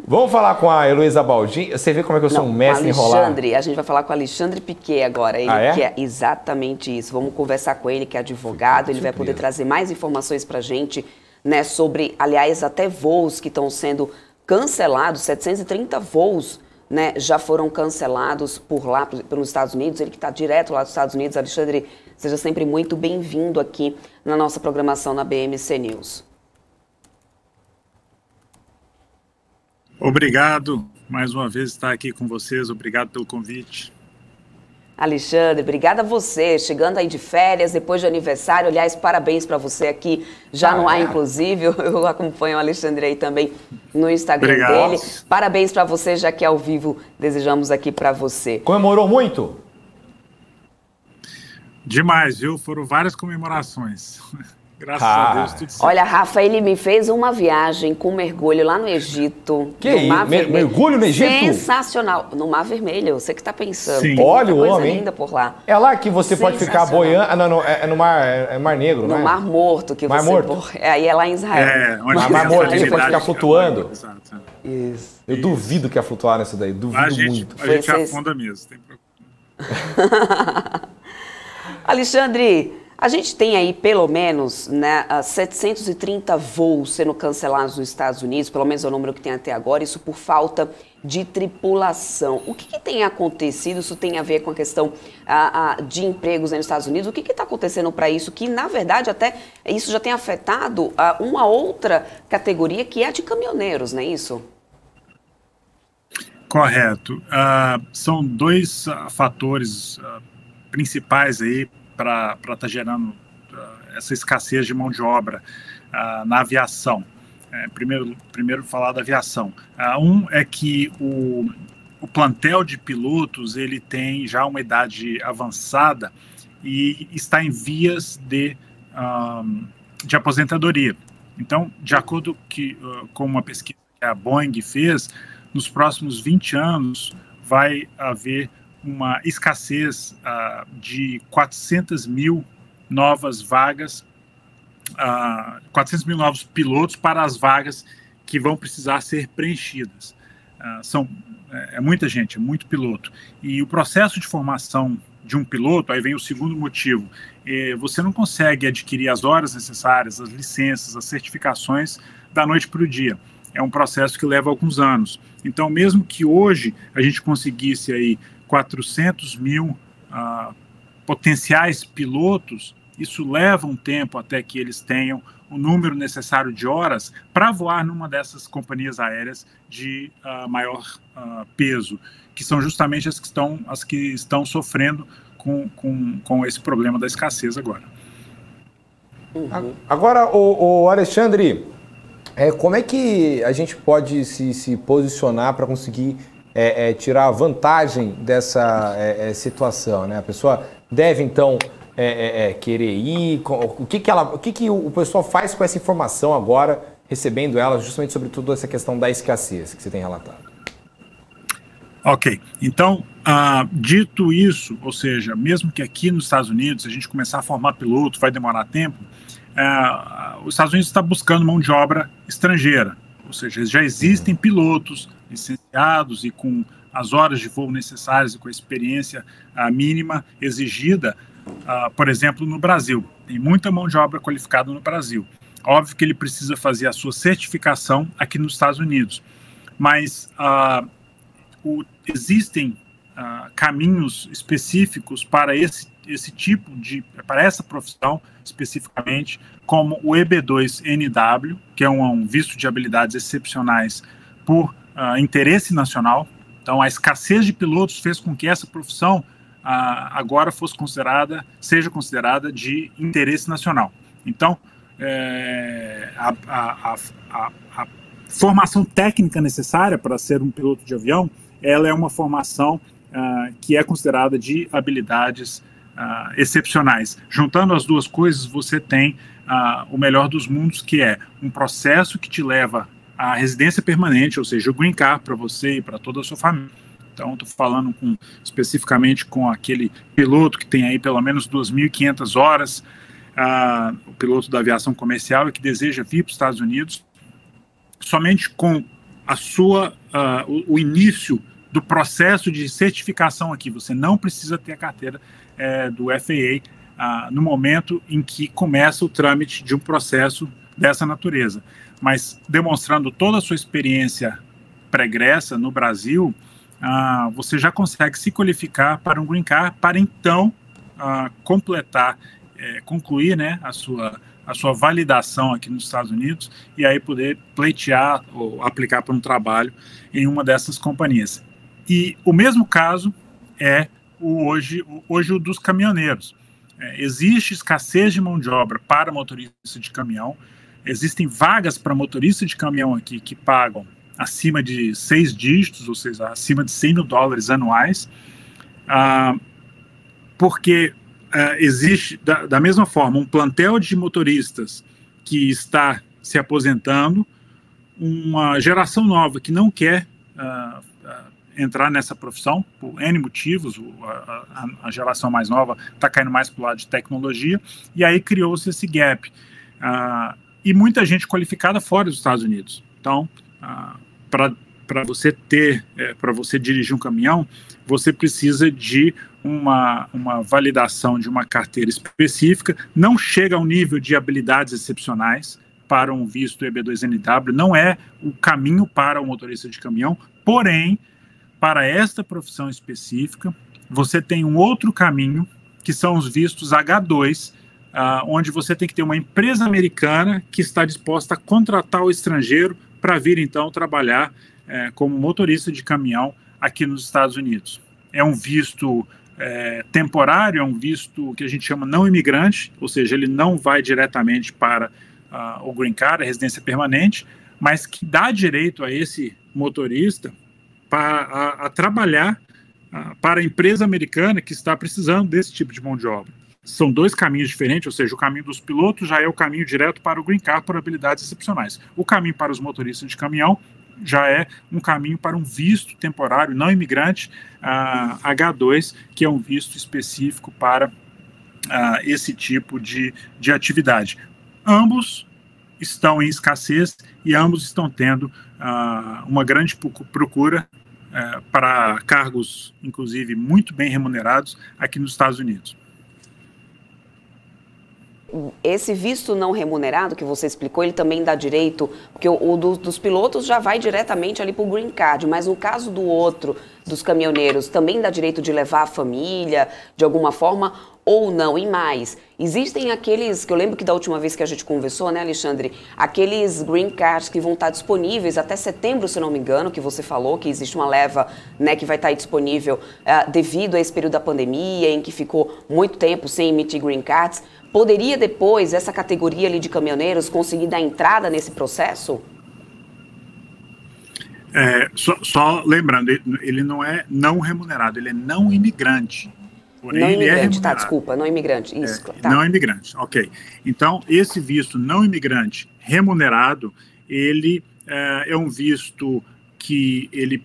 Vamos falar com a Heloísa Baldin. Você vê como é que eu sou um mestre em enrolar? Alexandre, a gente vai falar com o Alexandre Piquet agora. Ele quer exatamente isso. Vamos conversar com ele, que é advogado. Ele vai poder trazer mais informações para a gente, né, sobre, aliás, até voos que estão sendo cancelados. 730 voos, né, já foram cancelados por lá, pelos Estados Unidos. Ele que está direto lá dos Estados Unidos. Alexandre, seja sempre muito bem-vindo aqui na nossa programação na BMC News. Obrigado, mais uma vez, estar aqui com vocês. Obrigado pelo convite. Alexandre, obrigada a você. Chegando aí de férias, depois de aniversário. Aliás, parabéns para você aqui, já no ar, inclusive. Eu acompanho o Alexandre aí também no Instagram dele. Parabéns para você, já que é ao vivo desejamos aqui para você. Comemorou muito? Demais, viu? Foram várias comemorações. Graças a Deus, tudo certo. Olha, Rafa, ele me fez uma viagem com mergulho lá no Egito. Que isso? Mergulho no Egito? Sensacional. No Mar Vermelho, você que tá pensando. Sim. Olha o homem. Coisa linda por lá. É lá que você pode ficar boiando. Ah, não, é no Mar Negro, não é? No Mar Morto. Que Mar você Morto. Aí é lá em Israel. Mar Morto, você pode ficar flutuando. Exato. Isso. Eu duvido que ia flutuar nessa daí. Duvido muito. A gente afunda mesmo. Tem Alexandre, a gente tem aí, pelo menos, né, 730 voos sendo cancelados nos Estados Unidos, pelo menos é o número que tem até agora, isso por falta de tripulação. O que tem acontecido? Isso tem a ver com a questão de empregos nos Estados Unidos? O que está acontecendo para isso? Que, na verdade, até isso já tem afetado uma outra categoria, que é a de caminhoneiros, não é isso? Correto. São dois fatores principais aí para estar gerando essa escassez de mão de obra na aviação. Primeiro falar da aviação. Um é que o plantel de pilotos ele tem já uma idade avançada e está em vias de aposentadoria. Então, de acordo com uma pesquisa que a Boeing fez, nos próximos 20 anos vai haver uma escassez de 400 mil novas vagas, 400 mil novos pilotos para as vagas que vão precisar ser preenchidas. É muita gente, é muito piloto. E o processo de formação de um piloto, aí vem o segundo motivo, você não consegue adquirir as horas necessárias, as licenças, as certificações da noite para o dia. É um processo que leva alguns anos. Então, mesmo que hoje a gente conseguisse aí 400 mil potenciais pilotos, isso leva um tempo até que eles tenham o número necessário de horas para voar numa dessas companhias aéreas de maior peso, que são justamente as que estão sofrendo com esse problema da escassez agora. Agora, o Alexandre, como é que a gente pode se posicionar para conseguir tirar vantagem dessa situação, né? A pessoa deve, então, querer ir? O que o pessoal faz com essa informação agora, recebendo ela, justamente sobre toda essa questão da escassez que você tem relatado? Ok, então, dito isso, ou seja, mesmo que aqui nos Estados Unidos a gente começar a formar piloto, vai demorar tempo, os Estados Unidos está buscando mão de obra estrangeira, ou seja, já existem pilotos licenciados e com as horas de voo necessárias e com a experiência mínima exigida, por exemplo, no Brasil. Tem muita mão de obra qualificada no Brasil. Óbvio que ele precisa fazer a sua certificação aqui nos Estados Unidos, mas existem caminhos específicos para esse tipo para essa profissão especificamente, como o EB-2NW, que é um visto de habilidades excepcionais por interesse nacional. Então, a escassez de pilotos fez com que essa profissão agora seja considerada de interesse nacional. Então, a formação técnica necessária para ser um piloto de avião, ela é uma formação que é considerada de habilidades excepcionais. Juntando as duas coisas, você tem o melhor dos mundos, que é um processo que te leva à residência permanente, ou seja, o Green Card para você e para toda a sua família. Então, estou falando especificamente com aquele piloto que tem aí pelo menos 2.500 horas, o piloto da aviação comercial e que deseja vir para os Estados Unidos. Somente com o início do processo de certificação aqui. Você não precisa ter a carteira do FAA no momento em que começa o trâmite de um processo dessa natureza. Mas demonstrando toda a sua experiência pregressa no Brasil, você já consegue se qualificar para um Green Card, para então concluir, né, a sua validação aqui nos Estados Unidos e aí poder pleitear ou aplicar para um trabalho em uma dessas companhias. E o mesmo caso é hoje o dos caminhoneiros. Existe escassez de mão de obra para motorista de caminhão, existem vagas para motorista de caminhão aqui que pagam acima de 6 dígitos, ou seja, acima de $100 mil anuais, porque existe, da mesma forma, um plantel de motoristas que está se aposentando, uma geração nova que não quer entrar nessa profissão, por N motivos, a geração mais nova está caindo mais para o lado de tecnologia, e aí criou-se esse gap. E muita gente qualificada fora dos Estados Unidos. Então, para você dirigir um caminhão, você precisa de uma validação de uma carteira específica, não chega ao nível de habilidades excepcionais para um visto EB2NW, não é o caminho para o motorista de caminhão, porém, para esta profissão específica, você tem um outro caminho, que são os vistos H2, onde você tem que ter uma empresa americana que está disposta a contratar o estrangeiro para vir, então, trabalhar como motorista de caminhão aqui nos Estados Unidos. É um visto temporário, é um visto que a gente chama não imigrante, ou seja, ele não vai diretamente para o Green Card, a residência permanente, mas que dá direito a esse motorista a trabalhar para a empresa americana que está precisando desse tipo de mão de obra. São dois caminhos diferentes, ou seja, o caminho dos pilotos já é o caminho direto para o Green Card por habilidades excepcionais. O caminho para os motoristas de caminhão já é um caminho para um visto temporário não imigrante, H2, que é um visto específico para esse tipo de atividade. Ambos estão em escassez e ambos estão tendo uma grande procura para cargos, inclusive, muito bem remunerados aqui nos Estados Unidos. Esse visto não remunerado que você explicou, ele também dá direito, porque dos pilotos já vai diretamente ali para o Green Card, mas no caso do outro, dos caminhoneiros, também dá direito de levar a família, de alguma forma, ou não? E mais, existem aqueles, que eu lembro que da última vez que a gente conversou, né, Alexandre, aqueles Green Cards que vão estar disponíveis até setembro, se não me engano, que você falou, que existe uma leva, né, que vai estar disponível devido a esse período da pandemia, em que ficou muito tempo sem emitir Green Cards. Poderia depois essa categoria ali de caminhoneiros conseguir dar entrada nesse processo? Só lembrando, ele não é não remunerado, ele é não imigrante. Porém, não imigrante, ele é desculpa, não imigrante, isso. Tá. Não imigrante, ok. Então, esse visto não imigrante remunerado, ele é um visto que ele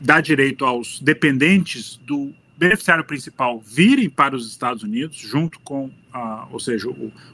dá direito aos dependentes do beneficiário principal virem para os Estados Unidos, junto com, ou seja,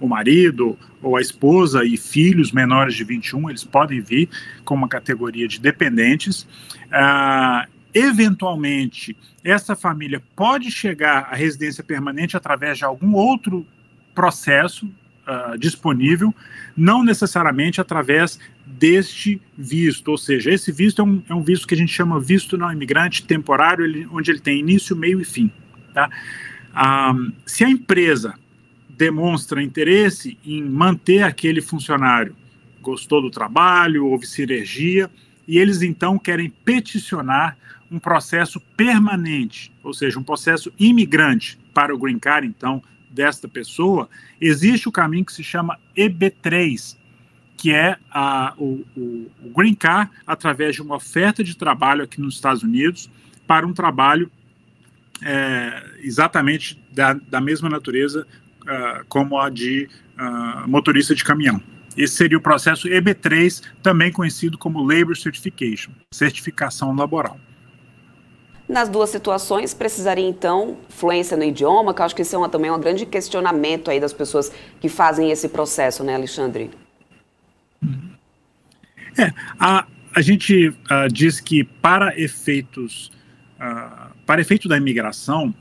o marido ou a esposa e filhos menores de 21, eles podem vir com uma categoria de dependentes. Eventualmente, essa família pode chegar à residência permanente através de algum outro processo disponível, não necessariamente através deste visto, ou seja, esse visto é um visto que a gente chama visto não imigrante temporário, onde ele tem início, meio e fim. Tá? Se a empresa demonstra interesse em manter aquele funcionário, gostou do trabalho, houve sinergia, e eles então querem peticionar um processo permanente, ou seja, um processo imigrante para o Green Card, então, desta pessoa, existe o caminho que se chama EB3, que é o Green Card através de uma oferta de trabalho aqui nos Estados Unidos para um trabalho exatamente da mesma natureza como a de motorista de caminhão. Esse seria o processo EB3, também conhecido como Labor Certification, certificação laboral. Nas duas situações, precisaria, então, fluência no idioma, que eu acho que isso é também um grande questionamento aí das pessoas que fazem esse processo, né, Alexandre? A gente diz que para efeito da imigração,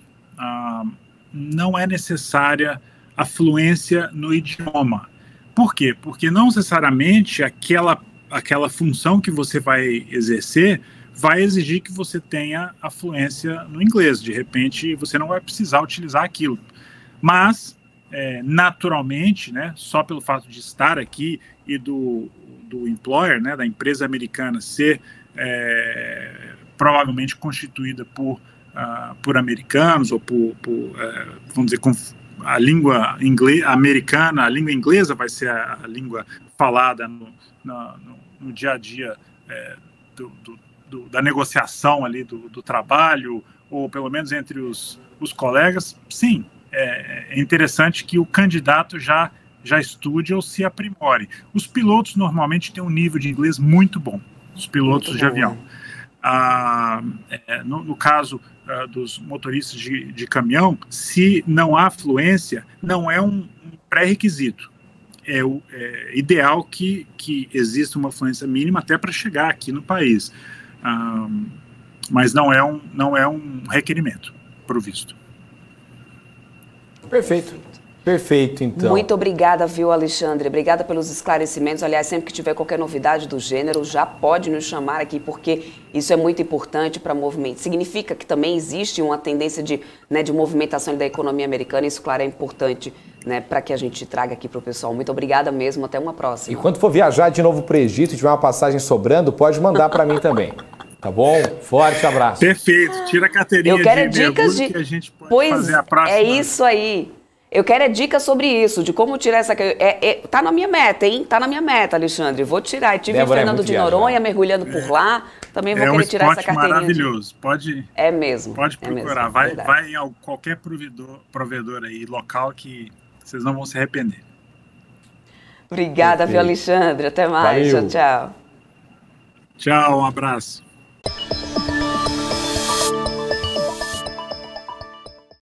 não é necessária a fluência no idioma. Por quê? Porque não necessariamente aquela função que você vai exercer vai exigir que você tenha a fluência no inglês. De repente, você não vai precisar utilizar aquilo. Mas, naturalmente, né, só pelo fato de estar aqui e do employer, né, da empresa americana, ser provavelmente constituída por americanos ou vamos dizer, com a língua americana, a língua inglesa vai ser a língua falada no dia a dia da negociação ali do trabalho, ou pelo menos entre os colegas. Sim, é interessante que o candidato já estude ou se aprimore. Os pilotos normalmente têm um nível de inglês muito bom, os pilotos de avião. No caso dos motoristas de caminhão, se não há fluência, não é um pré-requisito. É ideal que exista uma fluência mínima até para chegar aqui no país. Mas não é um requerimento para o visto. Perfeito, então. Muito obrigada, viu, Alexandre? Obrigada pelos esclarecimentos. Aliás, sempre que tiver qualquer novidade do gênero, já pode nos chamar aqui, porque isso é muito importante para o movimento. Significa que também existe uma tendência de movimentação da economia americana. Isso, claro, é importante, né, para que a gente traga aqui para o pessoal. Muito obrigada mesmo. Até uma próxima. E quando for viajar de novo para o Egito e tiver uma passagem sobrando, pode mandar para mim também. Tá bom? Forte abraço. Perfeito. Tira a carteirinha Eu quero de dicas que a gente pode fazer a próxima. É isso aí. Eu quero dicas sobre isso, de como tirar essa... Tá na minha meta, hein? Tá na minha meta, Alexandre. Vou tirar. Eu tive em Fernando de Noronha, mergulhando por lá. Também vou querer tirar essa carteirinha. É maravilhoso. É mesmo. Pode procurar. Vai em qualquer provedor aí, local, que vocês não vão se arrepender. Obrigada, viu, Alexandre? Até mais. Valeu. Tchau, tchau. Tchau, um abraço.